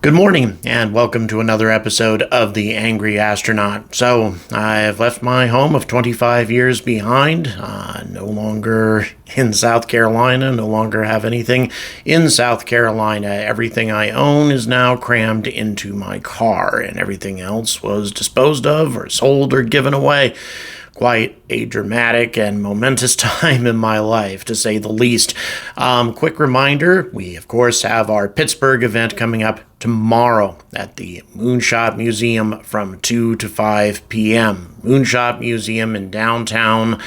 Good morning, and welcome to another episode of The Angry Astronaut. So, I've left my home of 25 years behind, no longer in South Carolina, no longer have anything in South Carolina. Everything I own is now crammed into my car, and everything else was disposed of or sold or given away. Quite a dramatic and momentous time in my life, to say the least. Quick reminder, we of course have our Pittsburgh event coming up tomorrow at the Moonshot Museum from 2 to 5 p.m. Moonshot Museum in downtown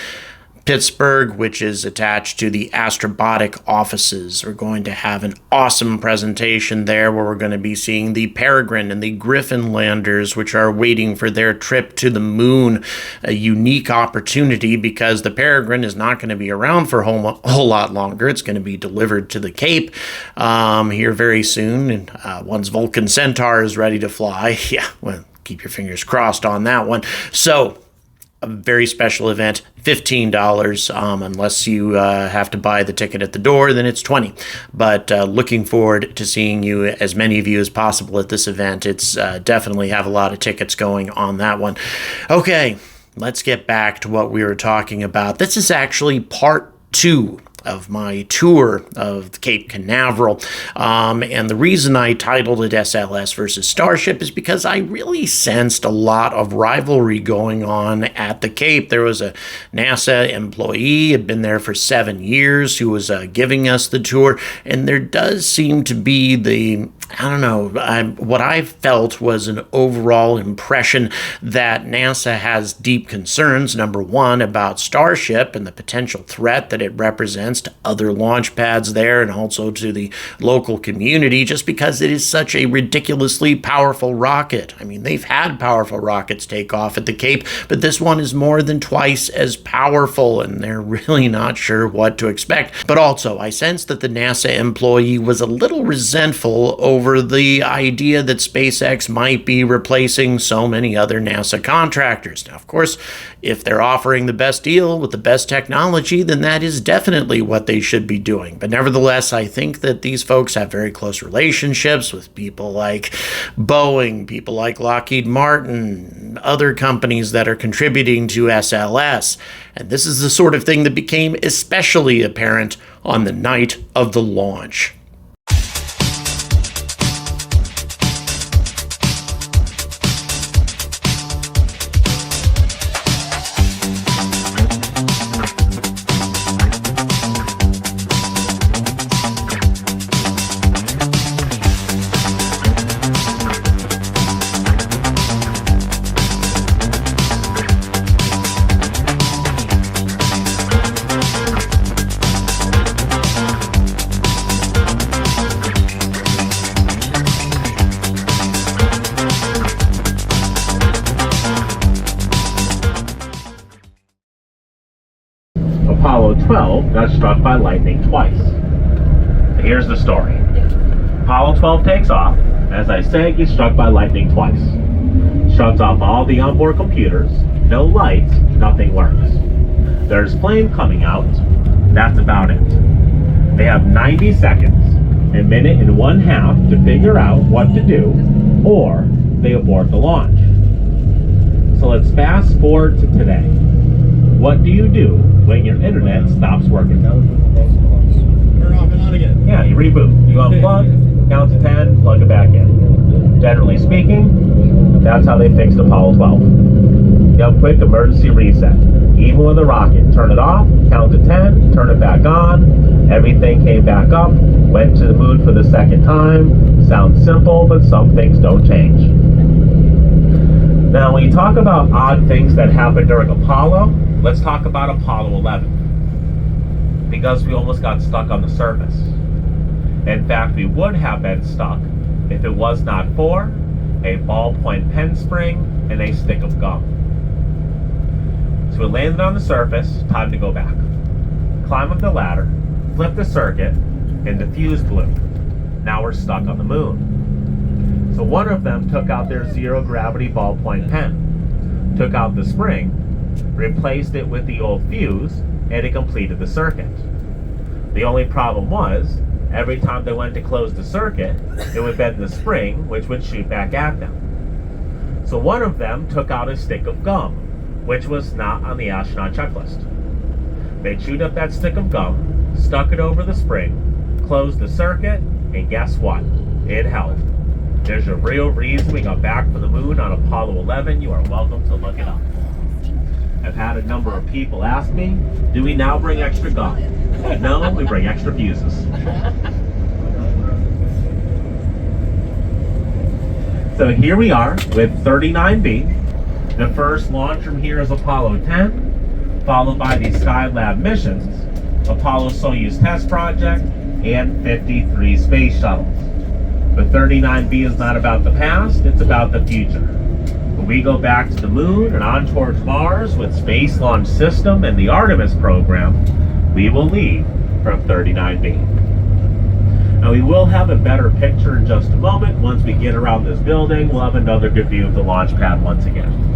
Pittsburgh, which is attached to the Astrobotic offices. We're going to have an awesome presentation there where we're going to be seeing the Peregrine and the Griffin landers, which are waiting for their trip to the moon. A unique opportunity because the Peregrine is not going to be around for a whole lot longer. It's going to be delivered to the Cape here very soon. And once Vulcan Centaur is ready to fly, keep your fingers crossed on that one. So, a very special event, $15, unless you have to buy the ticket at the door, then it's $20. But looking forward to seeing you, as many of you as possible at this event. It's definitely have a lot of tickets going on that one. Okay, let's get back to what we were talking about. This is actually part 2 of my tour of Cape Canaveral. And the reason I titled it SLS versus Starship is because I really sensed a lot of rivalry going on at the Cape. There was a NASA employee, had been there for 7 years, who was giving us the tour. And there does seem to be what I felt was an overall impression that NASA has deep concerns, number one, about Starship and the potential threat that it represents to other launch pads there and also to the local community, just because it is such a ridiculously powerful rocket. I mean, they've had powerful rockets take off at the Cape, but this one is more than twice as powerful, and they're really not sure what to expect. But also, I sensed that the NASA employee was a little resentful over the idea that SpaceX might be replacing so many other NASA contractors. Now, of course, if they're offering the best deal with the best technology, then that is definitely what they should be doing. But nevertheless, I think that these folks have very close relationships with people like Boeing, people like Lockheed Martin, other companies that are contributing to SLS. And this is the sort of thing that became especially apparent on the night of the launch. Apollo 12 got struck by lightning twice. Here's the story. Apollo 12 takes off. As I say, gets struck by lightning twice. Shuts off all the onboard computers. No lights, nothing works. There's flame coming out. That's about it. They have 90 seconds, a minute and one half to figure out what to do, or they abort the launch. So let's fast forward to today. What do you do when your internet stops working? Turn off and on again. Yeah, you reboot. You unplug, count to 10, plug it back in. Generally speaking, that's how they fixed Apollo 12. You have quick emergency reset. Even with a rocket, turn it off, count to 10, turn it back on. Everything came back up, went to the moon for the second time. Sounds simple, but some things don't change. Now, when you talk about odd things that happened during Apollo, let's talk about Apollo 11. Because we almost got stuck on the surface. In fact, we would have been stuck if it was not for a ballpoint pen spring and a stick of gum. So we landed on the surface, time to go back. Climb up the ladder, flip the circuit, and the fuse blew. Now we're stuck on the moon. So one of them took out their zero gravity ballpoint pen, took out the spring, replaced it with the old fuse, and it completed the circuit. The only problem was Every time they went to close the circuit, it would bend the spring, which would shoot back at them. So one of them took out a stick of gum, which was not on the astronaut checklist. They chewed up that stick of gum, stuck it over the spring, closed the circuit, and guess what? It held. There's a real reason we got back from the moon on Apollo 11. You are welcome to look it up. I've had a number of people ask me, do we now bring extra gum? No, we bring extra fuses. So here we are with 39B. The first launch from here is Apollo 10, followed by the Skylab missions, Apollo Soyuz test project, and 53 space shuttles. But 39B is not about the past, it's about the future. When we go back to the moon and on towards Mars with Space Launch System and the Artemis program, we will leave from 39B. Now we will have a better picture in just a moment. Once we get around this building, we'll have another good view of the launch pad once again.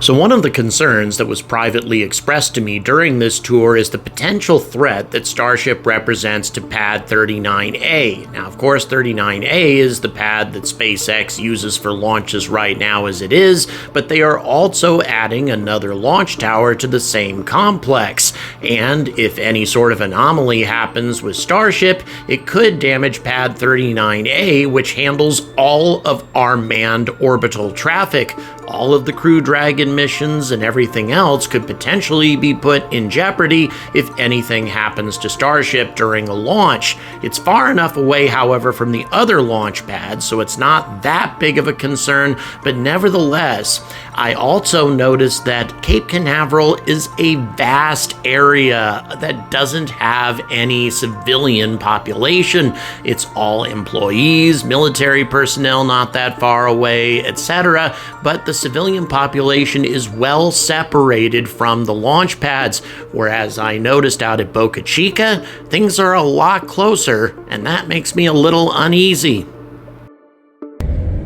So one of the concerns that was privately expressed to me during this tour is the potential threat that Starship represents to pad 39A. Now, of course, 39A is the pad that SpaceX uses for launches right now as it is, but they are also adding another launch tower to the same complex. And if any sort of anomaly happens with Starship, it could damage pad 39A, which handles all of our manned orbital traffic. All of the Crew Dragon missions and everything else could potentially be put in jeopardy if anything happens to Starship during a launch. It's far enough away, however, from the other launch pads, so it's not that big of a concern, but nevertheless, I also noticed that Cape Canaveral is a vast area that doesn't have any civilian population. It's all employees, military personnel not that far away, etc., but the civilian population is well separated from the launch pads, whereas I noticed out at Boca Chica, things are a lot closer, and that makes me a little uneasy.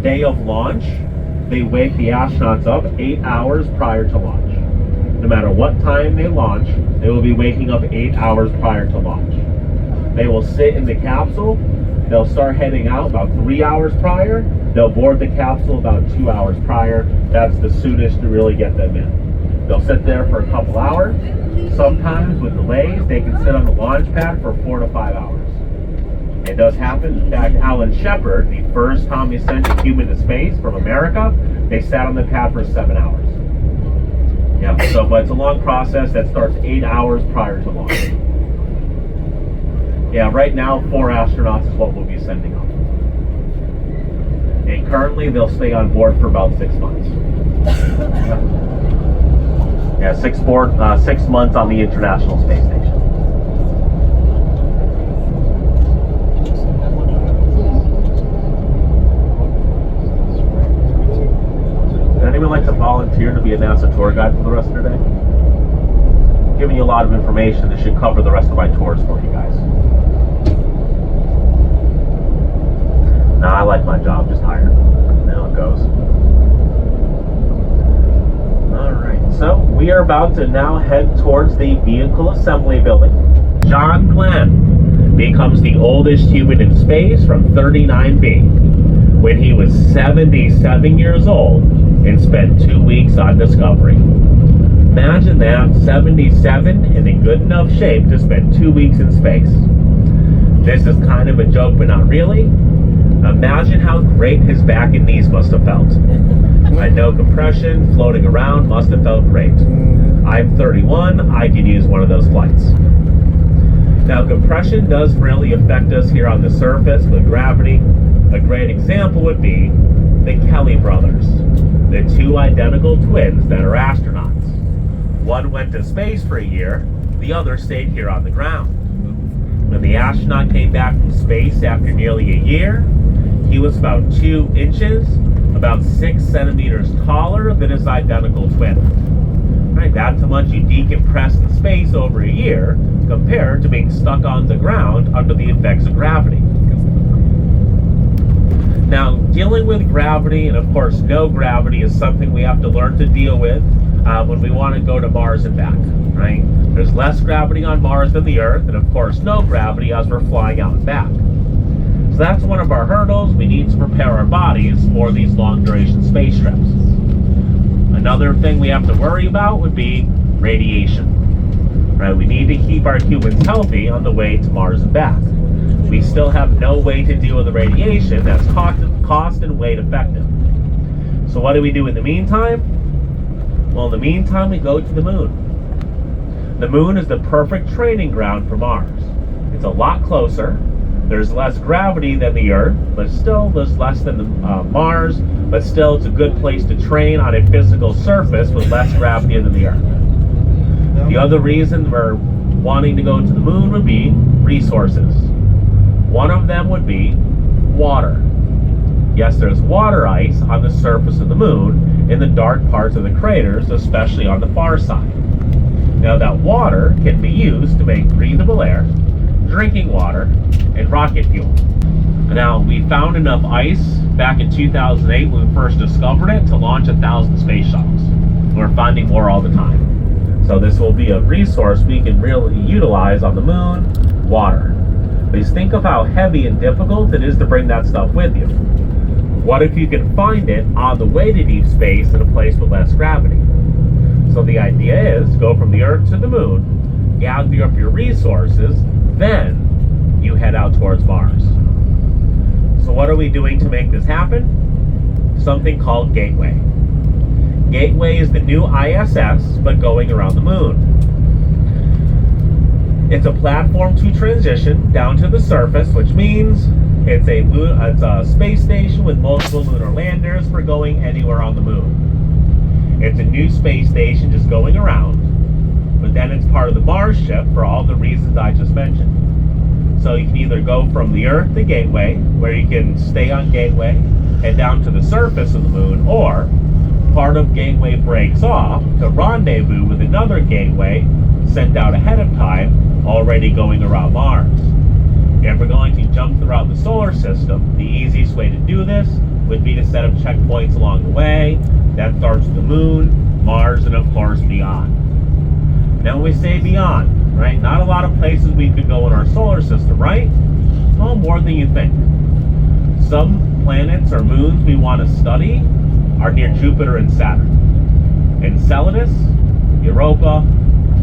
Day of launch, they wake the astronauts up 8 hours prior to launch. No matter what time they launch, they will be waking up 8 hours prior to launch. They will sit in the capsule. They'll start heading out about 3 hours prior. They'll board the capsule about 2 hours prior. That's the soonest to really get them in. They'll sit there for a couple hours. Sometimes with delays, they can sit on the launch pad for 4 to 5 hours. It does happen. In fact, Alan Shepard, the first time we sent a human to space from America, they sat on the pad for 7 hours. Yeah, so but it's a long process that starts 8 hours prior to launch. Yeah, right now 4 astronauts is what we'll be sending up. And currently they'll stay on board for about 6 months. Yeah, 6 months on the International Space Station. Would anyone like to volunteer to be a NASA tour guide for the rest of the day? I'm giving you a lot of information that should cover the rest of my tours for you guys. No, I like my job, just hired. Now it goes. Alright, so we are about to now head towards the vehicle assembly building. John Glenn becomes the oldest human in space from 39B when he was 77 years old and spent 2 weeks on Discovery. Imagine that, 77 and in good enough shape to spend 2 weeks in space. This is kind of a joke, but not really. Imagine how great his back and knees must have felt. I know compression, floating around must have felt great. I'm 31, I could use one of those flights. Now compression does really affect us here on the surface with gravity. A great example would be the Kelly brothers, the 2 identical twins that are astronauts. One went to space for a year, the other stayed here on the ground. When the astronaut came back from space after nearly a year, he was about 2 inches, about 6 centimeters taller than his identical twin. Right, that's how much you decompress in space over a year compared to being stuck on the ground under the effects of gravity. Now, dealing with gravity and of course no gravity is something we have to learn to deal with. when we want to go to Mars and back, right? There's less gravity on Mars than the Earth, and of course no gravity as we're flying out and back. So that's one of our hurdles. We need to prepare our bodies for these long duration space trips. Another thing we have to worry about would be radiation, right? We need to keep our humans healthy on the way to Mars and back. We still have no way to deal with the radiation that's cost and weight effective. So what do we do in the meantime? Well, in the meantime, we go to the moon. The moon is the perfect training ground for Mars. It's a lot closer. There's less gravity than the Earth, but still there's less than Mars, but still it's a good place to train on a physical surface with less gravity than the Earth. The other reason we're wanting to go to the moon would be resources. One of them would be water. Yes, there's water ice on the surface of the moon in the dark parts of the craters, especially on the far side. Now that water can be used to make breathable air, drinking water, and rocket fuel. Now, we found enough ice back in 2008 when we first discovered it to launch 1,000 space shuttles. We're finding more all the time. So this will be a resource we can really utilize on the moon, water. Please think of how heavy and difficult it is to bring that stuff with you. What if you can find it on the way to deep space in a place with less gravity? So the idea is go from the Earth to the moon, gather up your resources, then you head out towards Mars. So what are we doing to make this happen? Something called Gateway. Gateway is the new ISS, but going around the moon. It's a platform to transition down to the surface, which means it's a space station with multiple lunar landers for going anywhere on the moon. It's a new space station just going around, but then it's part of the Mars ship for all the reasons I just mentioned. So you can either go from the Earth to Gateway, where you can stay on Gateway, head down to the surface of the moon, or part of Gateway breaks off to rendezvous with another Gateway sent out ahead of time, already going around Mars. If we're going to jump throughout the solar system, the easiest way to do this would be to set up checkpoints along the way. That starts with the moon, Mars, and of course beyond. Now when we say beyond, right, not a lot of places we could go in our solar system, right? Well, more than you think. Some planets or moons we want to study are near Jupiter and Saturn. Enceladus, Europa,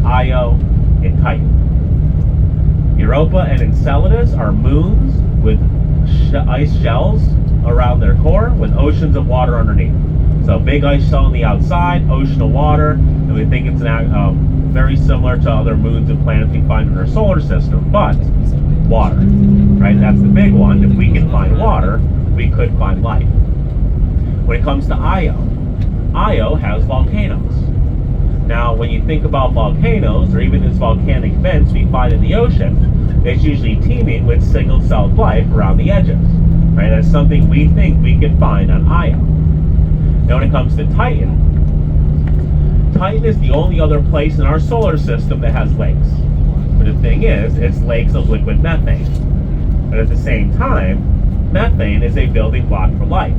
Io, and Titan. Europa and Enceladus are moons with ice shells around their core with oceans of water underneath. So big ice shell on the outside, ocean of water, and we think it's very similar to other moons and planets we find in our solar system, but water, right? That's the big one. If we can find water, we could find life. When it comes to Io, Io has volcanoes. Now, when you think about volcanoes, or even these volcanic vents we find in the ocean, it's usually teeming with single-celled life around the edges, right? That's something we think we can find on Io. Now, when it comes to Titan, Titan is the only other place in our solar system that has lakes. But the thing is, it's lakes of liquid methane. But at the same time, methane is a building block for life,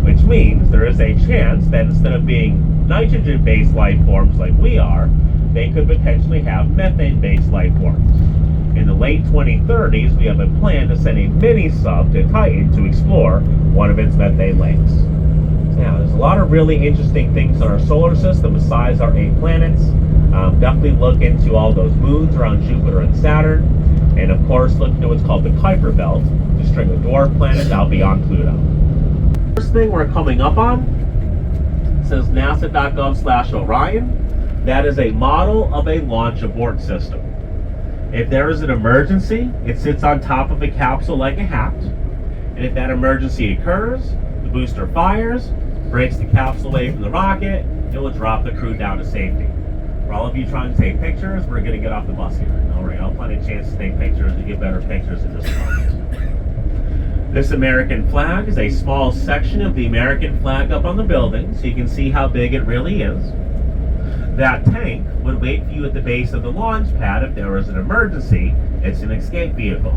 which means there is a chance that instead of being nitrogen-based life forms like we are, they could potentially have methane-based life forms. In the late 2030s, we have a plan to send a mini-sub to Titan to explore one of its methane lakes. Now, there's a lot of really interesting things in our solar system besides our 8 planets. Definitely look into all those moons around Jupiter and Saturn, and of course look into what's called the Kuiper Belt, the string of dwarf planets out beyond Pluto. First thing we're coming up on says nasa.gov/Orion. That is a model of a launch abort system. If there is an emergency, it sits on top of a capsule like a hat, and if that emergency occurs, the booster fires, breaks the capsule away from the rocket, it will drop the crew down to safety. For all of you trying to take pictures, we're going to get off the bus here. Don't worry, I'll find a chance to take pictures and get better pictures in just a moment. This American flag is a small section of the American flag up on the building, so you can see how big it really is. That tank would wait for you at the base of the launch pad if there was an emergency. It's an escape vehicle.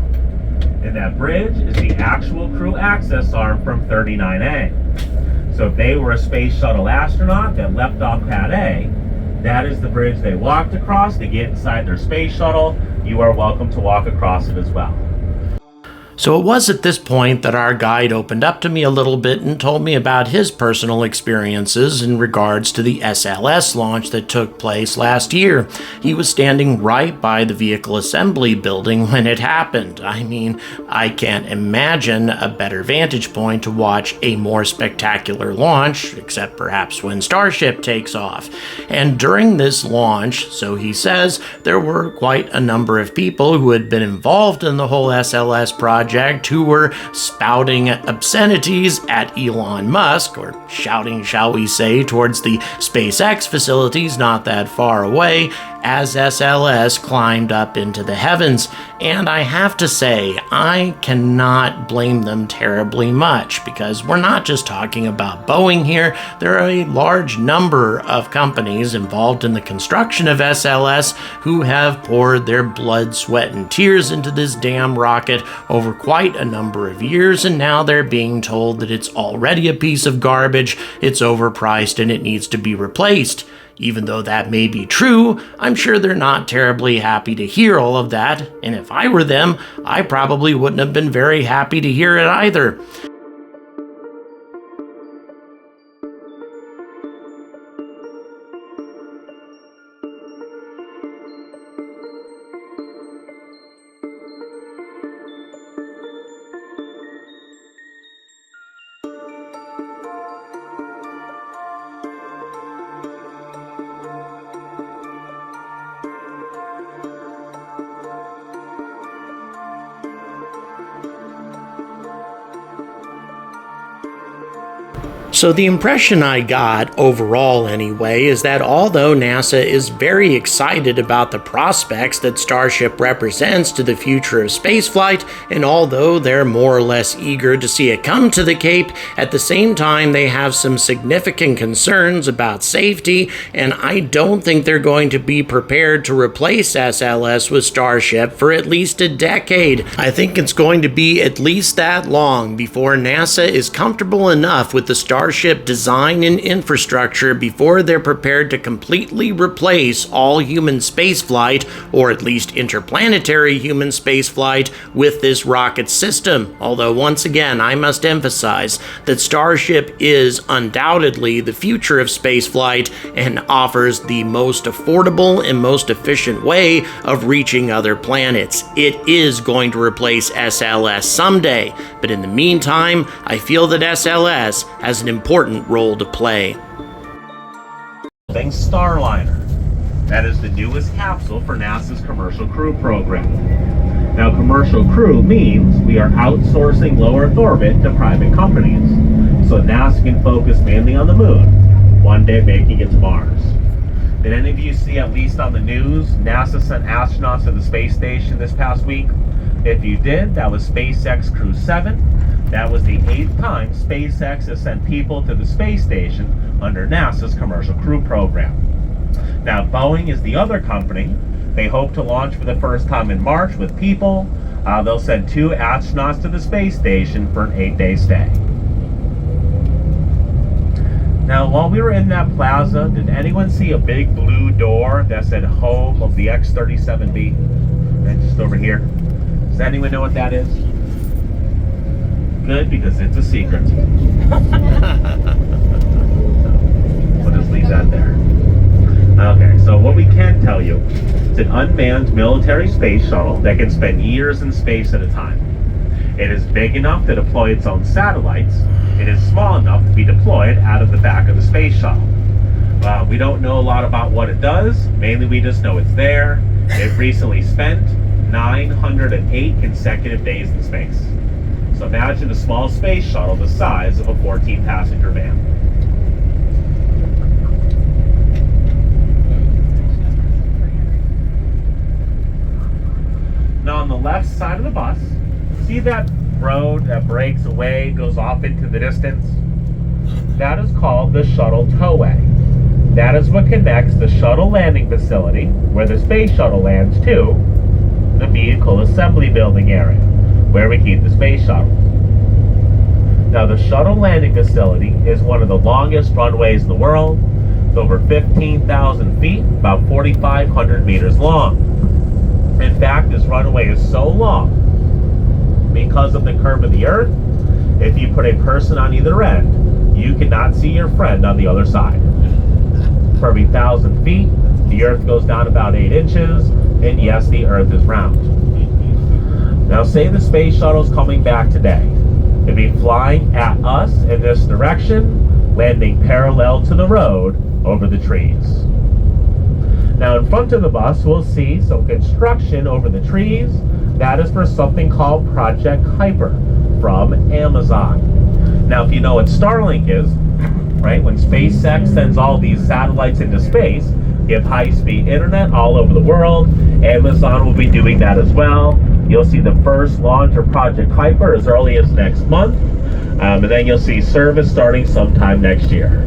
And that bridge is the actual crew access arm from 39A. So if they were a space shuttle astronaut that left off pad A, that is the bridge they walked across to get inside their space shuttle. You are welcome to walk across it as well. So it was at this point that our guide opened up to me a little bit and told me about his personal experiences in regards to the SLS launch that took place last year. He was standing right by the vehicle assembly building when it happened. I mean, I can't imagine a better vantage point to watch a more spectacular launch, except perhaps when Starship takes off. And during this launch, so he says, there were quite a number of people who had been involved in the whole SLS project who were spouting obscenities at Elon Musk, or shouting, shall we say, towards the SpaceX facilities not that far away, as SLS climbed up into the heavens. And I have to say, I cannot blame them terribly much, because we're not just talking about Boeing here. There are a large number of companies involved in the construction of SLS who have poured their blood, sweat, and tears into this damn rocket over quite a number of years, and now they're being told that it's already a piece of garbage, it's overpriced, and it needs to be replaced. Even though that may be true, I'm sure they're not terribly happy to hear all of that, and if I were them, I probably wouldn't have been very happy to hear it either. So the impression I got, overall anyway, is that although NASA is very excited about the prospects that Starship represents to the future of spaceflight, and although they're more or less eager to see it come to the Cape, at the same time they have some significant concerns about safety, and I don't think they're going to be prepared to replace SLS with Starship for at least a decade. I think it's going to be at least that long before NASA is comfortable enough with the Starship design and infrastructure before they're prepared to completely replace all human spaceflight, or at least interplanetary human spaceflight, with this rocket system. Although once again, I must emphasize that Starship is undoubtedly the future of spaceflight and offers the most affordable and most efficient way of reaching other planets. It is going to replace SLS someday, but in the meantime, I feel that SLS has an important role to play. Starliner. That is the newest capsule for NASA's Commercial Crew program. Now, commercial crew means we are outsourcing low Earth orbit to private companies, so NASA can focus mainly on the moon, one day making it to Mars. Did any of you see, at least on the news, NASA sent astronauts to the space station this past week? If you did, that was SpaceX Crew 7. That was the 8th time SpaceX has sent people to the space station under NASA's Commercial Crew program. Now, Boeing is the other company. They hope to launch for the first time in March with people. They'll send 2 astronauts to the space station for an 8-day stay. Now, while we were in that plaza, did anyone see a big blue door that said home of the X-37B? And just over here. Does anyone know what that is? Good, because it's a secret. We'll just leave that there. Okay, so what we can tell you, it's an unmanned military space shuttle that can spend years in space at a time. It is big enough to deploy its own satellites. It is small enough to be deployed out of the back of the space shuttle. We don't know a lot about what it does. Mainly we just know it's there. It recently spent 908 consecutive days in space. So imagine a small space shuttle the size of a 14-passenger van. Now on the left side of the bus, see that road that breaks away, goes off into the distance? That is called the shuttle towway. That is what connects the shuttle landing facility, where the space shuttle lands, to the vehicle assembly building area, where we keep the space shuttle. Now, the shuttle landing facility is one of the longest runways in the world. It's over 15,000 feet, about 4,500 meters long. In fact, this runway is so long because of the curve of the Earth. If you put a person on either end, you cannot see your friend on the other side. For every 1,000 feet, the Earth goes down about 8 inches, and yes, the Earth is round. Now, say the space shuttle's coming back today. It'd be flying at us in this direction, landing parallel to the road over the trees. Now, in front of the bus, we'll see some construction over the trees. That is for something called Project Kuiper from Amazon. Now, if you know what Starlink is, right, when SpaceX sends all these satellites into space, you have high-speed internet all over the world. Amazon will be doing that as well. You'll see the first launch of Project Kuiper as early as next month, and then you'll see service starting sometime next year.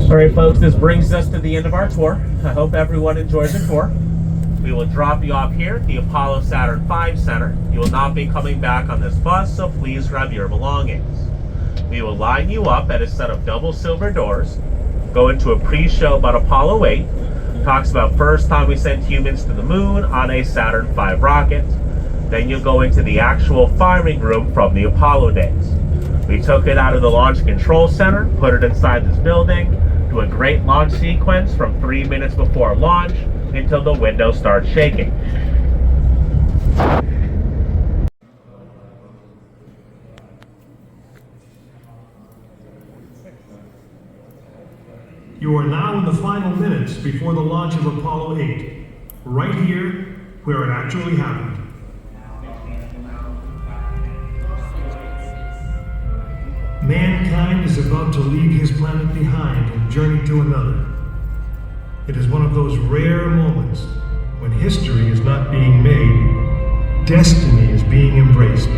All right, folks, this brings us to the end of our tour. I hope everyone enjoyed the tour. We will drop you off here at the Apollo Saturn V Center. You will not be coming back on this bus, so please grab your belongings. We will line you up at a set of double silver doors, go into a pre-show about Apollo 8, talks about first time we sent humans to the moon on a Saturn V rocket. Then you'll go into the actual firing room from the Apollo days. We took it out of the Launch Control Center, put it inside this building, do a great launch sequence from 3 minutes before launch until the window starts shaking. You are now in the final minutes before the launch of Apollo 8, right here where it actually happened. Mankind is about to leave his planet behind and journey to another. It is one of those rare moments when history is not being made, destiny is being embraced.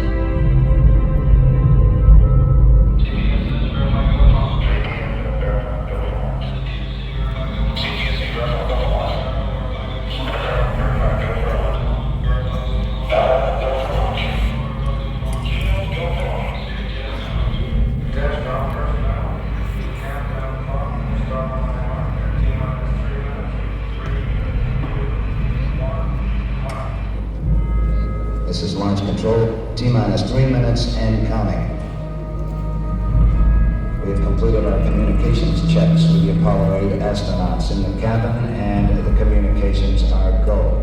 This is launch control, T-minus 3 minutes and counting. We have completed our communications checks with the Apollo 8 astronauts in the cabin, and the communications are go.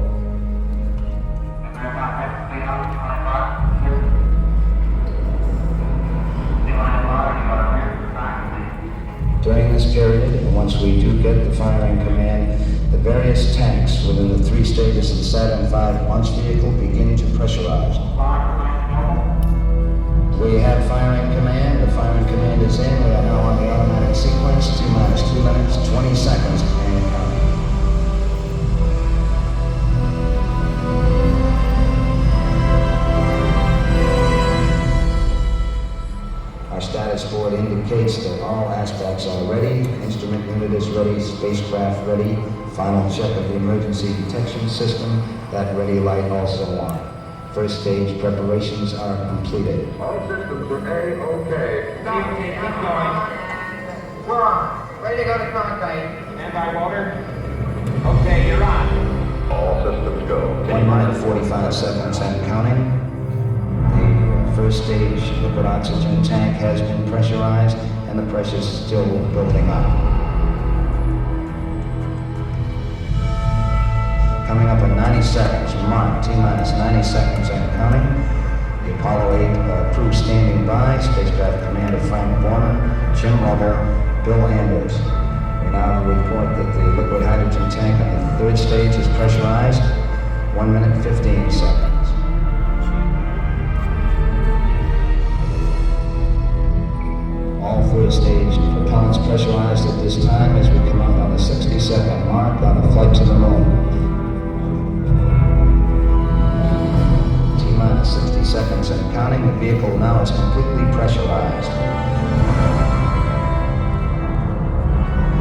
During this period, once we do get the firing command, the various tanks within the 3 stages of the Saturn V launch vehicle begin to pressurize. We have firing command. The firing command is in. We are now on the automatic sequence. T-minus 2 minutes, 20 seconds, and counting. Our status board indicates that all aspects are ready. Instrument unit is ready. Spacecraft ready. Final check of the emergency detection system. That ready light also on. First stage preparations are completed. All systems are A-OK. Stop, keep going. We're on. Ready to go to contact. Stand by, Walter. Okay, you're on. All systems go. 1 minute, 45 seconds and counting. The first stage liquid oxygen tank has been pressurized, and the pressure is still building up. Coming up in 90 seconds, mark, T-minus 90 seconds and counting. The Apollo 8 crew standing by, spacecraft commander Frank Borman, Jim Lovell, Bill Anders. We now report that the liquid hydrogen tank on the third stage is pressurized, 1 minute, 15 seconds. All third stage propellants pressurized at this time as we come up on the 60-second mark on the flight to the moon. T-minus 60 seconds and counting. The vehicle now is completely pressurized.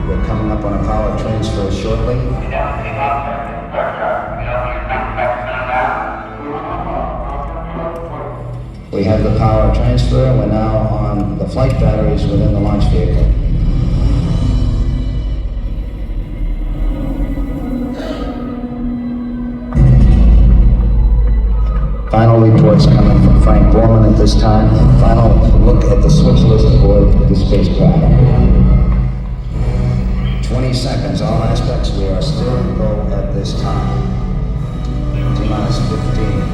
We're coming up on a power transfer shortly. We have the power transfer. We're now on the flight batteries within the launch vehicle. Final reports coming from Frank Borman at this time. Final look at the switch list aboard the spacecraft. 20 seconds, all aspects. We are still in go at this time. T-minus 15.